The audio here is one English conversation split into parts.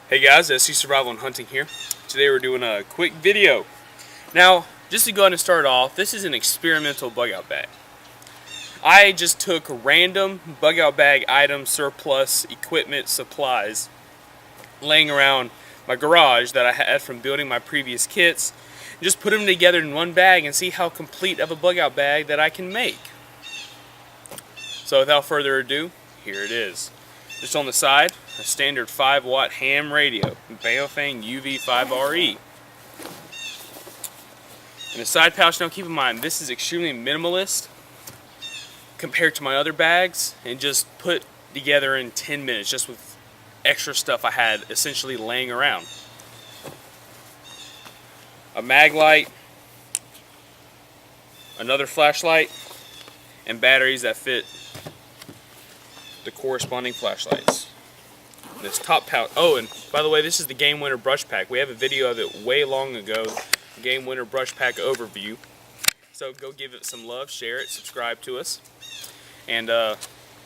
Hey guys, SCSurvival and Hunting here. Today we're doing a quick video. Now, just to go ahead and start off, this is an experimental bug out bag. I just took random bug out bag items, surplus, equipment, supplies laying around my garage that I had from building my previous kits, and just put them together in one bag and see how complete of a bug out bag that I can make. So without further ado, here it is. Just on the side, a standard 5-watt ham radio, Baofeng UV5RE. In the side pouch, now keep in mind, this is extremely minimalist compared to my other bags, and just put together in 10 minutes, just with extra stuff I had essentially laying around. A mag light, another flashlight, and batteries that fit the corresponding flashlights. This top pouch. Oh, and by the way, this is the Game Winner brush pack. We have a video of it way long ago, Game Winner brush pack overview. So go give it some love, share it, subscribe to us. And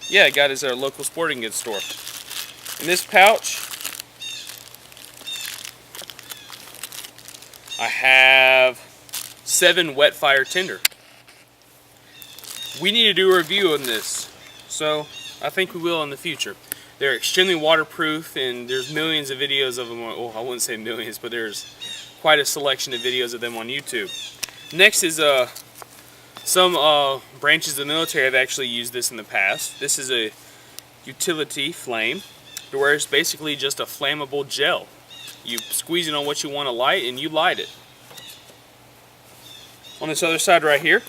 yeah, got it at our local sporting goods store. In this pouch, I have 7 wet fire tinder. We need to do a review on this, so I think we will in the future. They're extremely waterproof, and there's millions of videos of them. Well, I wouldn't say millions, but there's quite a selection of videos of them on YouTube. Next is some branches of the military have actually used this in the past. This is a utility flame, where it's basically just a flammable gel. You squeeze it on what you want to light, and you light it. On this other side right here,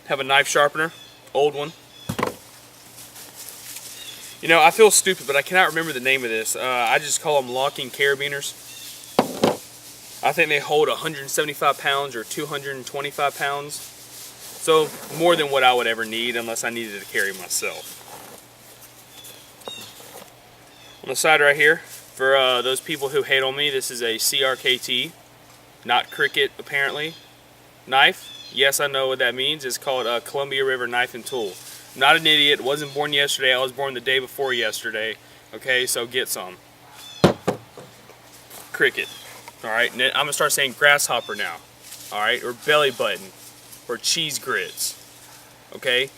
have a knife sharpener, old one. You know, I feel stupid, but I cannot remember the name of this. I just call them locking carabiners. I think they hold 175 pounds or 225 pounds. So more than what I would ever need unless I needed to carry myself. On the side right here, for those people who hate on me, this is a CRKT, not cricket apparently, knife. Yes, I know what that means. It's called Columbia River Knife and Tool. Not an idiot, wasn't born yesterday, I was born the day before yesterday. Okay, so get some. Cricket. Alright, I'm going to start saying grasshopper now. Alright, or belly button. Or cheese grits. Okay?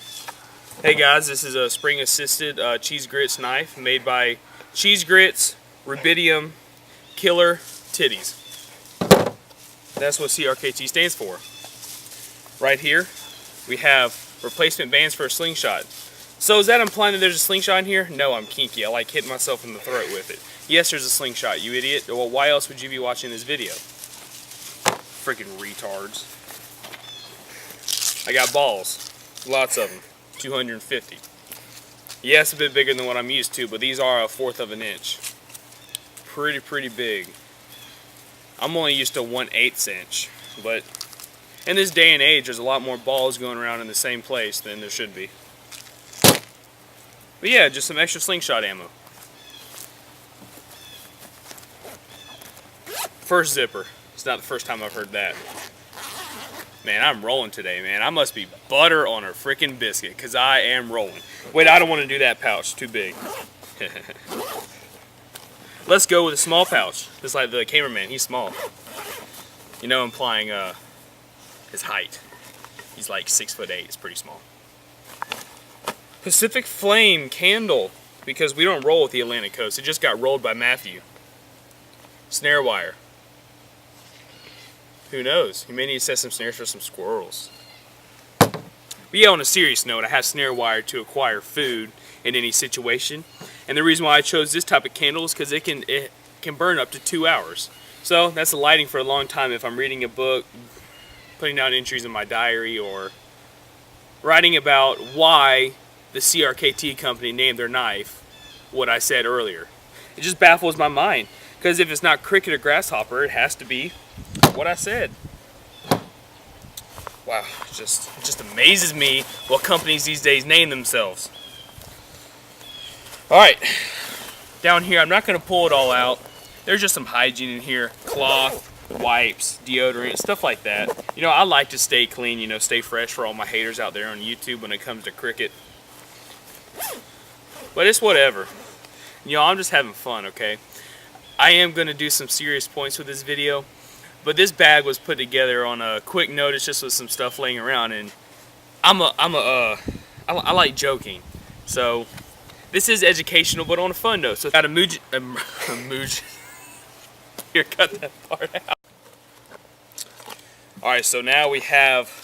Hey guys, this is a spring assisted cheese grits knife made by Cheese Grits, Rubidium, Killer, Titties. That's what CRKT stands for. Right here, we have replacement bands for a slingshot. So is that implying that there's a slingshot in here? No, I'm kinky. I like hitting myself in the throat with it. Yes, there's a slingshot, you idiot. Well, why else would you be watching this video? Freaking retards. I got balls. Lots of them. 250. Yes, a bit bigger than what I'm used to, but these are 1/4 of an inch. Pretty big. I'm only used to 1/8 inch, but in this day and age, there's a lot more balls going around in the same place than there should be. But yeah, just some extra slingshot ammo. First zipper. It's not the first time I've heard that. Man, I'm rolling today, man. I must be butter on a freaking biscuit, because I am rolling. Wait, I don't want to do that pouch. Too big. Let's go with a small pouch. Just like the cameraman, he's small. You know, implying his height. He's like 6'8". It's pretty small. Pacific Flame candle, because we don't roll with the Atlantic coast. It just got rolled by Matthew. Snare wire. Who knows? You may need to set some snares for some squirrels. But yeah, on a serious note, I have snare wire to acquire food in any situation. And the reason why I chose this type of candle is because it can burn up to 2 hours. So that's the lighting for a long time if I'm reading a book, putting down entries in my diary, or writing about why the CRKT company named their knife what I said earlier. It just baffles my mind, because if it's not cricket or grasshopper, it has to be what I said. Wow, it just amazes me what companies these days name themselves. Alright, down here, I'm not going to pull it all out. There's just some hygiene in here, cloth, wipes, deodorant, stuff like that. You know, I like to stay clean, you know, stay fresh for all my haters out there on YouTube when it comes to cricket. But it's whatever. I'm just having fun, okay? I am going to do some serious points with this video, but this bag was put together on a quick notice just with some stuff laying around, and I like joking, so this is educational, but on a fun note. So got a mooge, here, cut that part out. All right, so now we have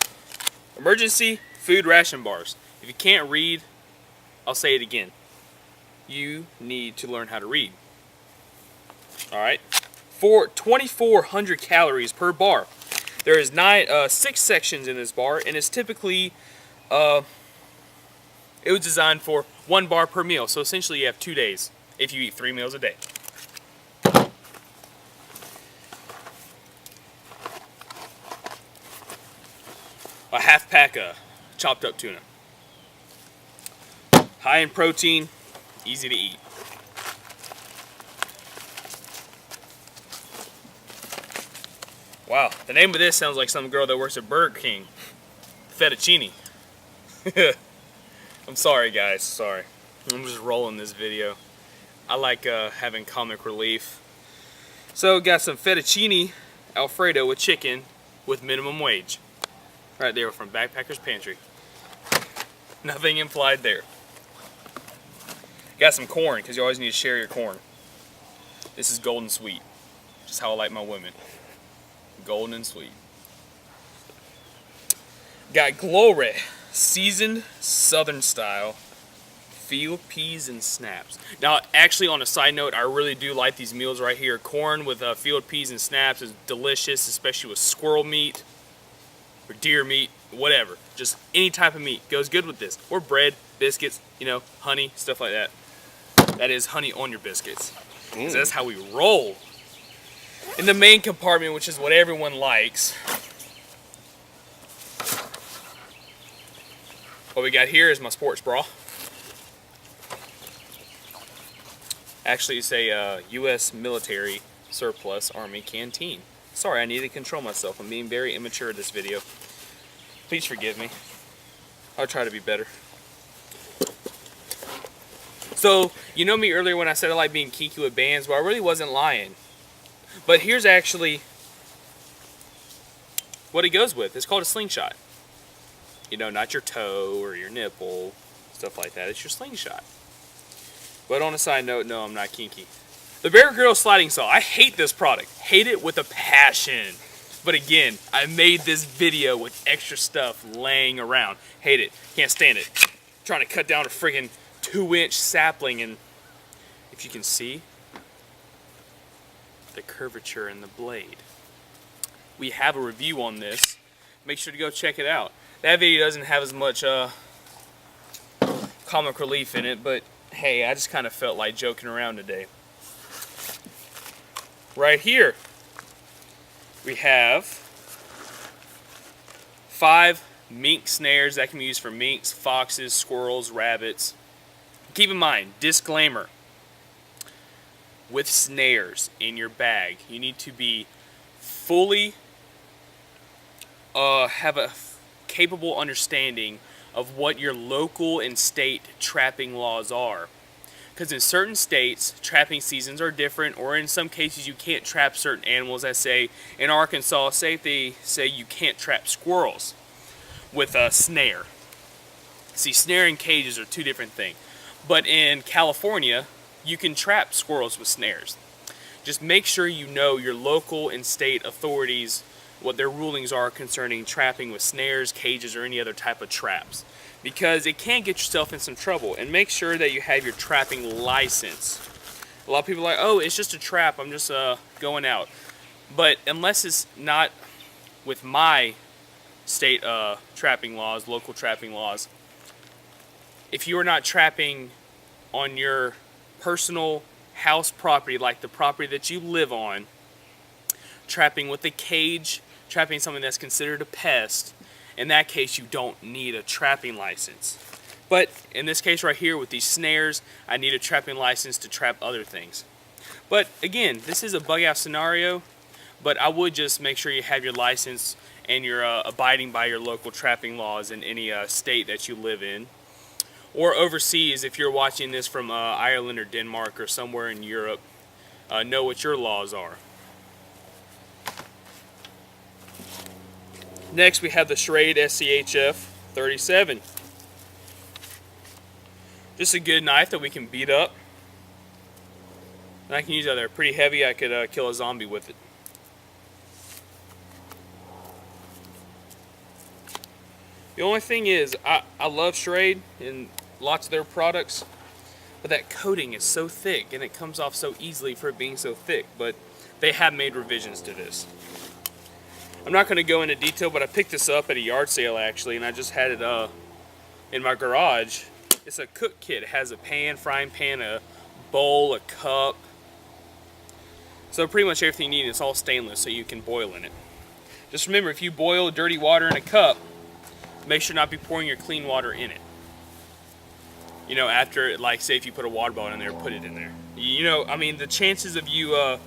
emergency food ration bars. If you can't read, I'll say it again. You need to learn how to read. All right, for 2,400 calories per bar. There is 6 sections in this bar, and it's typically, it was designed for 1 bar per meal. So essentially you have 2 days if you eat 3 meals a day. A half pack of chopped up tuna. High in protein, easy to eat. Wow, the name of this sounds like some girl that works at Burger King. Fettuccine. I'm sorry guys, sorry. I'm just rolling this video. I like having comic relief. So got some fettuccine Alfredo with chicken with minimum wage. Right there from Backpacker's Pantry. Nothing implied there. Got some corn, because you always need to share your corn. This is golden sweet. Just how I like my women. Golden and sweet. Got Glory, seasoned southern style field peas and snaps. Now, actually, on a side note, I really do like these meals right here. Corn with field peas and snaps is delicious, especially with squirrel meat or deer meat, whatever. Just any type of meat goes good with this. Or bread, biscuits, honey, stuff like that. That is honey on your biscuits. So that's how we roll. In the main compartment, which is what everyone likes, what we got here is my sports bra. Actually, it's a U.S. military surplus Army canteen. Sorry, I need to control myself. I'm being very immature in this video. Please forgive me. I'll try to be better. So, you know me earlier when I said I like being kinky with bands? Well, I really wasn't lying. But here's actually what it goes with. It's called a slingshot. Not your toe or your nipple, stuff like that. It's your slingshot. But on a side note, no, I'm not kinky. The Bear Grylls sliding saw. I hate this product. Hate it with a passion. But again, I made this video with extra stuff laying around. Hate it. Can't stand it. Trying to cut down a friggin' 2-inch sapling, and if you can see the curvature in the blade. We have a review on this. Make sure to go check it out. That video doesn't have as much comic relief in it, but hey, I just kind of felt like joking around today. Right here, we have 5 mink snares that can be used for minks, foxes, squirrels, rabbits. Keep in mind, disclaimer, with snares in your bag, you need to be fully have a capable understanding of what your local and state trapping laws are. Because in certain states, trapping seasons are different, or in some cases you can't trap certain animals. As say in Arkansas, they say you can't trap squirrels with a snare. See, snare and cages are 2 different things. But in California, you can trap squirrels with snares. Just make sure you know your local and state authorities, what their rulings are concerning trapping with snares, cages, or any other type of traps. Because it can get yourself in some trouble. And make sure that you have your trapping license. A lot of people are like, oh, it's just a trap, I'm just going out. But unless it's not with my state trapping laws, local trapping laws, if you are not trapping on your personal house property, like the property that you live on, trapping with a cage, trapping something that's considered a pest, in that case you don't need a trapping license. But in this case right here with these snares, I need a trapping license to trap other things. But again, this is a bug out scenario, but I would just make sure you have your license and you're abiding by your local trapping laws in any state that you live in. or overseas if you're watching this from Ireland or Denmark or somewhere in Europe, know what your laws are. Next we have the Schrade SCHF 37. Just a good knife that we can beat up. And I can use that. They're pretty heavy. I could kill a zombie with it. The only thing is, I love Schrade and lots of their products, but that coating is so thick and it comes off so easily for it being so thick. But they have made revisions to this. I'm not going to go into detail, but I picked this up at a yard sale actually, and I just had it in my garage. It's a cook kit. It has a pan, frying pan, a bowl, a cup. So pretty much everything you need. It's all stainless, so you can boil in it. Just remember, if you boil dirty water in a cup, make sure not to be pouring your clean water in it. You know, after, like, say if you put a water bottle in there, put it in there. You know, I mean, the chances of you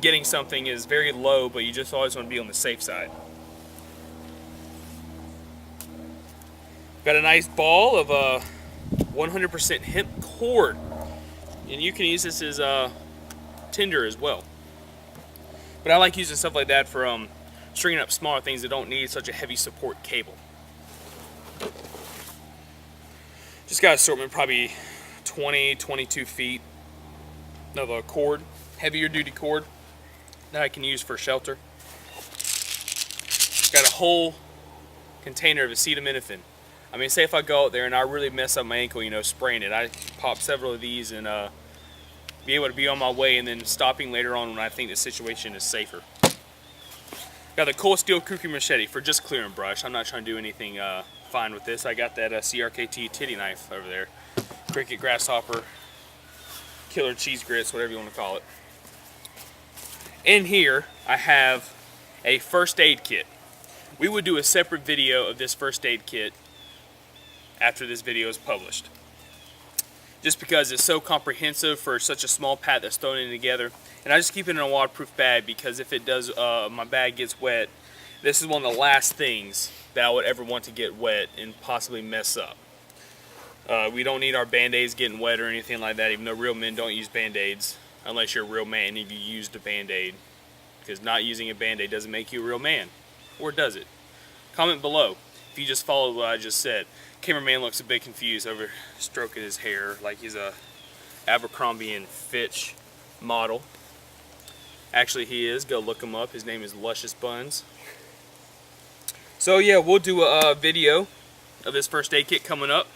getting something is very low, but you just always want to be on the safe side. Got a nice ball of 100% hemp cord, and you can use this as tinder as well. But I like using stuff like that for stringing up smaller things that don't need such a heavy support cable. Just got assortment, probably 20-22 feet of a cord, heavier duty cord that I can use for shelter. Got a whole container of acetaminophen. I mean, say if I go out there and I really mess up my ankle, you know, spraying it, I pop several of these and be able to be on my way, and then stopping later on when I think the situation is safer. Got the cold steel kukri machete for just clearing brush. I'm not trying to do anything fine with this. I got that CRKT titty knife over there. Cricket, grasshopper, killer cheese grits, whatever you want to call it. In here, I have a first aid kit. We would do a separate video of this first aid kit after this video is published, just because it's so comprehensive for such a small pack that's thrown in together. And I just keep it in a waterproof bag because if it does, my bag gets wet, this is one of the last things that I would ever want to get wet and possibly mess up. We don't need our band-aids getting wet or anything like that, even though real men don't use band-aids unless you're a real man if you used a band-aid, because not using a band-aid doesn't make you a real man. Or does it? Comment below if you just followed what I just said. Cameraman looks a bit confused over stroking his hair like he's a Abercrombie and Fitch model. Actually he is. Go look him up. His name is Luscious Buns. So yeah, we'll do a video of this first aid kit coming up.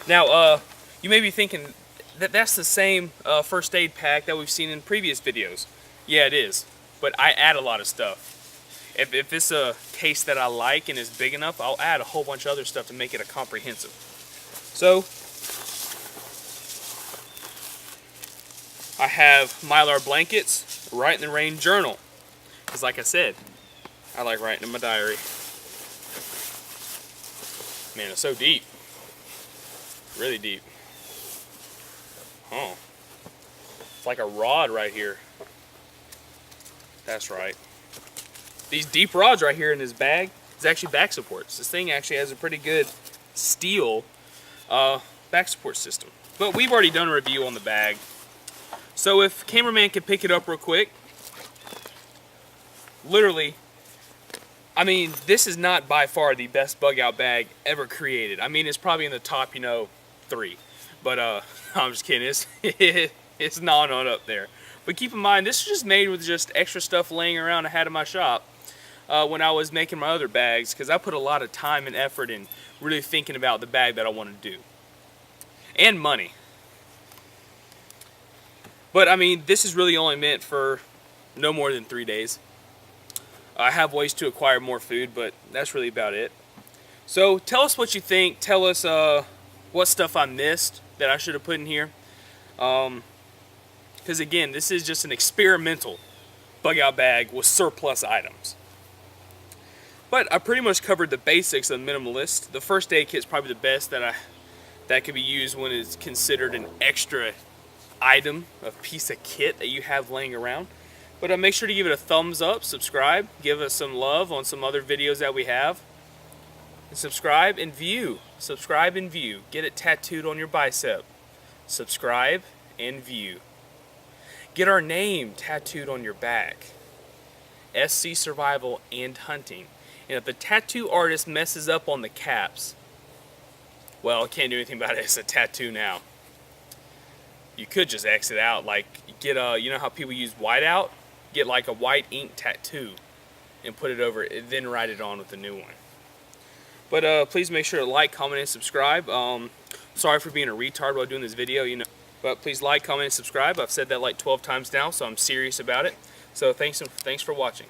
Now you may be thinking that that's the same first aid pack that we've seen in previous videos. Yeah, it is. But I add a lot of stuff. If it's a case that I like and is big enough, I'll add a whole bunch of other stuff to make it a comprehensive. So, I have Mylar blankets, Write in the Rain journal. Because like I said, I like writing in my diary. Man, it's so deep. Really deep. Oh. It's like a rod right here. That's right. These deep rods right here in this bag is actually back supports. This thing actually has a pretty good steel back support system. But we've already done a review on the bag. So if cameraman can pick it up real quick. Literally, I mean, this is not by far the best bug out bag ever created. I mean, it's probably in the top, 3. But I'm just kidding. It's not on up there. But keep in mind, this is just made with just extra stuff laying around I had in my shop when I was making my other bags, because I put a lot of time and effort in really thinking about the bag that I want to do. And money. But I mean, this is really only meant for no more than 3 days. I have ways to acquire more food, but that's really about it. So tell us what you think. Tell us what stuff I missed that I should have put in here. Because again, this is just an experimental bug out bag with surplus items. But I pretty much covered the basics of minimalist. The first aid kit is probably the best that could be used when it's considered an extra item, a piece of kit that you have laying around. But make sure to give it a thumbs up, subscribe, give us some love on some other videos that we have. And subscribe and view. Subscribe and view. Get it tattooed on your bicep. Subscribe and view. Get our name tattooed on your back. SCSurvival and hunting. And if the tattoo artist messes up on the caps, well, can't do anything about it. It's a tattoo now. You could just exit out, like get a, you know how people use whiteout? Get like a white ink tattoo and put it over it, then write it on with a new one. But please make sure to like, comment, and subscribe. Sorry for being a retard while doing this video, you know. But please like, comment, and subscribe. I've said that like 12 times now, so I'm serious about it. So thanks for watching.